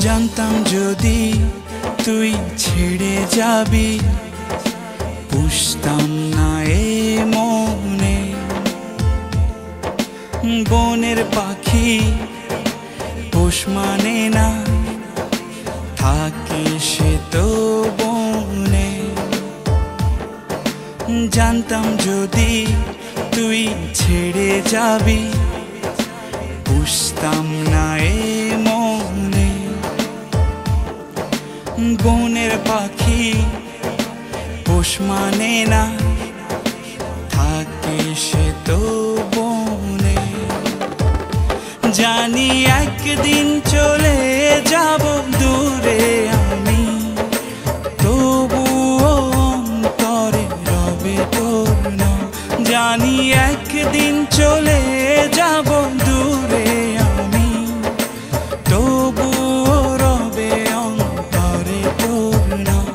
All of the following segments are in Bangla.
জানতাম যদি তুই ছেড়ে যাবি, পুষতাম না এ মনে। বনের পাখি পোষ মানে না, থাকে সে তো বনে। জানতাম যদি তুই ছেড়ে যাবি, পুষতাম না এ মনে। বনের পাখি পোষ মানে না, থাকে সে তো বনে। জানি একদিন চলে যাব দূরে আমি, তবুও অন্তরে রবে তোর নাম। জানি একদিন চলে যাব দূরে আমি, তবুও রবে অন্তরে তোর নাম।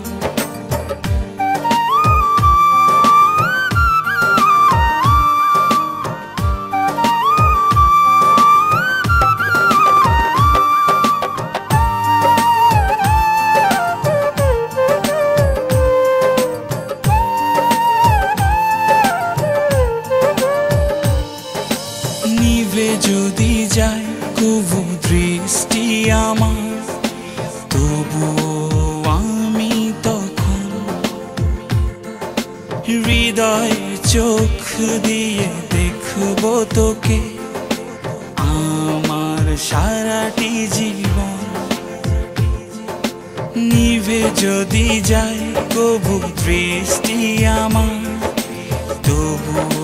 নিভে যদি যায় কবু দৃষ্টি আমার, তবুও আমি তখন হৃদয়ে চোখ দিয়ে দেখব তোকে আমার সারাটি জীবন। নিভে যদি যায় কবু দৃষ্টি আমার, তবুও